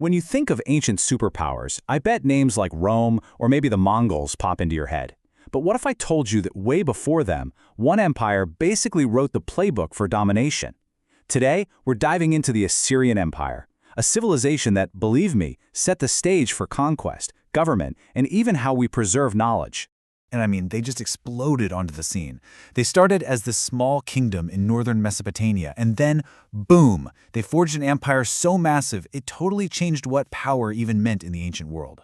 When you think of ancient superpowers, I bet names like Rome or maybe the Mongols pop into your head. But what if I told you that way before them, one empire basically wrote the playbook for domination? Today, we're diving into the Assyrian Empire, a civilization that, believe me, set the stage for conquest, government, and even how we preserve knowledge. And I mean, they just exploded onto the scene. They started as this small kingdom in northern Mesopotamia, and then, boom, they forged an empire so massive it totally changed what power even meant in the ancient world.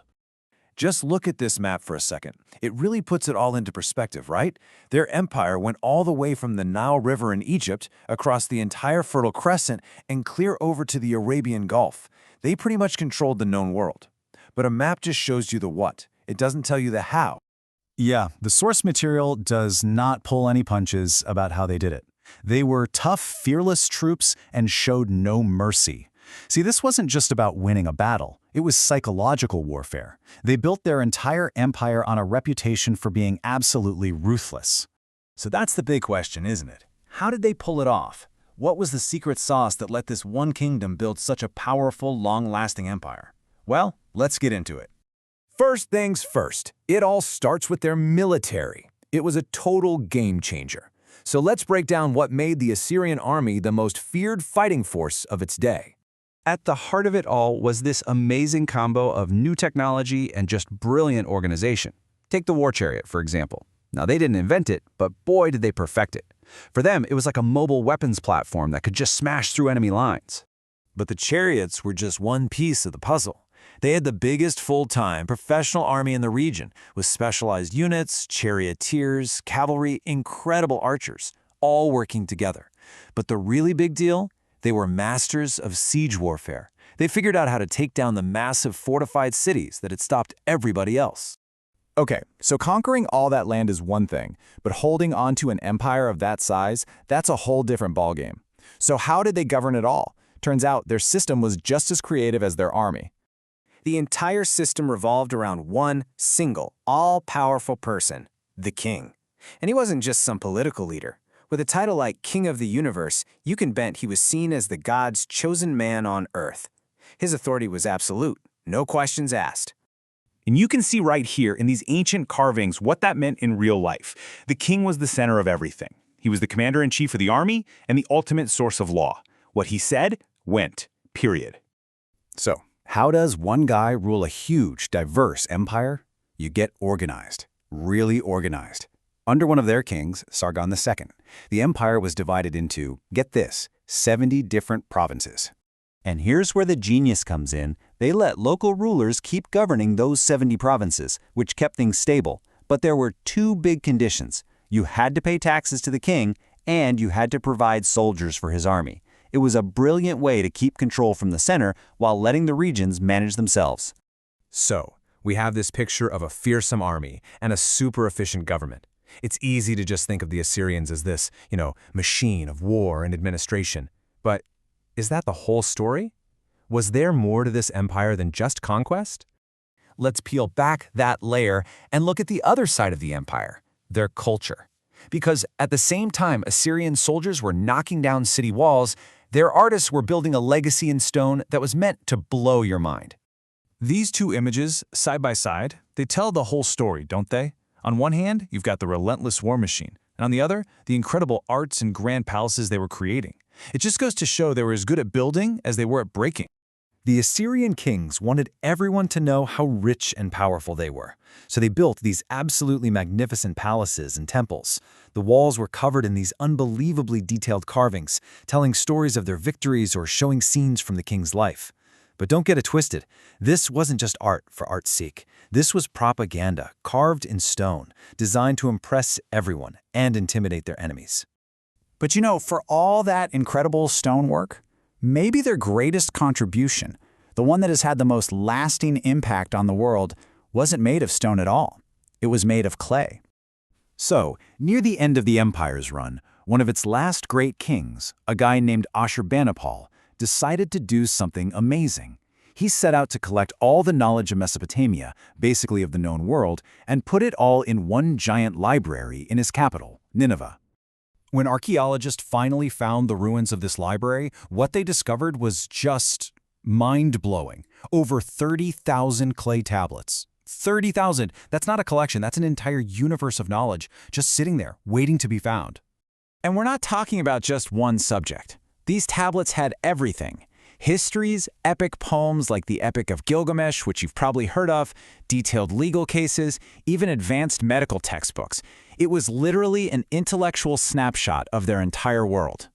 Just look at this map for a second. It really puts it all into perspective, right? Their empire went all the way from the Nile River in Egypt, across the entire Fertile Crescent, and clear over to the Arabian Gulf. They pretty much controlled the known world. But a map just shows you the what. It doesn't tell you the how. Yeah, the source material does not pull any punches about how they did it. They were tough, fearless troops and showed no mercy. See, this wasn't just about winning a battle. It was psychological warfare. They built their entire empire on a reputation for being absolutely ruthless. So that's the big question, isn't it? How did they pull it off? What was the secret sauce that let this one kingdom build such a powerful, long-lasting empire? Well, let's get into it. First things first, it all starts with their military. It was a total game changer. So let's break down what made the Assyrian army the most feared fighting force of its day. At the heart of it all was this amazing combo of new technology and just brilliant organization. Take the war chariot, for example. Now, they didn't invent it, but boy, did they perfect it. For them, it was like a mobile weapons platform that could just smash through enemy lines. But the chariots were just one piece of the puzzle. They had the biggest full-time professional army in the region, with specialized units, charioteers, cavalry, incredible archers, all working together. But the really big deal? They were masters of siege warfare. They figured out how to take down the massive fortified cities that had stopped everybody else. Okay, so conquering all that land is one thing, but holding onto an empire of that size, that's a whole different ballgame. So how did they govern it all? Turns out their system was just as creative as their army. The entire system revolved around one single, all-powerful person, the king. And he wasn't just some political leader. With a title like King of the Universe, you can bet he was seen as the god's chosen man on earth. His authority was absolute, no questions asked. And you can see right here in these ancient carvings what that meant in real life. The king was the center of everything. He was the commander-in-chief of the army and the ultimate source of law. What he said went, period. So, how does one guy rule a huge, diverse empire? You get organized, really organized. Under one of their kings, Sargon II, the empire was divided into, get this, 70 different provinces. And here's where the genius comes in. They let local rulers keep governing those 70 provinces, which kept things stable. But there were two big conditions. You had to pay taxes to the king, and you had to provide soldiers for his army. It was a brilliant way to keep control from the center while letting the regions manage themselves. So, we have this picture of a fearsome army and a super efficient government. It's easy to just think of the Assyrians as this, machine of war and administration. But is that the whole story? Was there more to this empire than just conquest? Let's peel back that layer and look at the other side of the empire, their culture. Because at the same time Assyrian soldiers were knocking down city walls, their artists were building a legacy in stone that was meant to blow your mind. These two images, side by side, they tell the whole story, don't they? On one hand, you've got the relentless war machine, and on the other, the incredible arts and grand palaces they were creating. It just goes to show they were as good at building as they were at breaking. The Assyrian kings wanted everyone to know how rich and powerful they were, so they built these absolutely magnificent palaces and temples. The walls were covered in these unbelievably detailed carvings, telling stories of their victories or showing scenes from the king's life. But don't get it twisted. This wasn't just art for art's sake. This was propaganda, carved in stone, designed to impress everyone and intimidate their enemies. But for all that incredible stonework, maybe their greatest contribution, the one that has had the most lasting impact on the world, wasn't made of stone at all. It was made of clay. So, near the end of the empire's run, one of its last great kings, a guy named Ashurbanipal, decided to do something amazing. He set out to collect all the knowledge of Mesopotamia, basically of the known world, and put it all in one giant library in his capital, Nineveh. When archaeologists finally found the ruins of this library, what they discovered was just Mind-blowing. Over 30,000 clay tablets. 30,000! That's not a collection, that's an entire universe of knowledge just sitting there, waiting to be found. And we're not talking about just one subject. These tablets had everything. Histories, epic poems like the Epic of Gilgamesh, which you've probably heard of, detailed legal cases, even advanced medical textbooks. It was literally an intellectual snapshot of their entire world.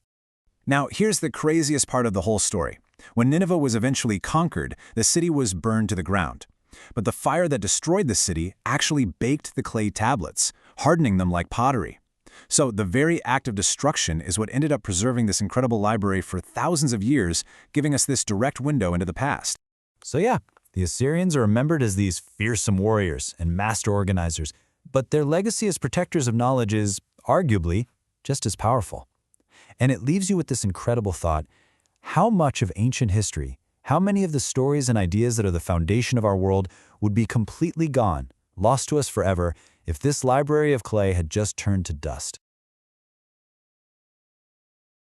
Now, here's the craziest part of the whole story. When Nineveh was eventually conquered, the city was burned to the ground. But the fire that destroyed the city actually baked the clay tablets, hardening them like pottery. So the very act of destruction is what ended up preserving this incredible library for thousands of years, giving us this direct window into the past. So yeah, the Assyrians are remembered as these fearsome warriors and master organizers, but their legacy as protectors of knowledge is, arguably, just as powerful. And it leaves you with this incredible thought: how much of ancient history, how many of the stories and ideas that are the foundation of our world would be completely gone, lost to us forever, if this library of clay had just turned to dust?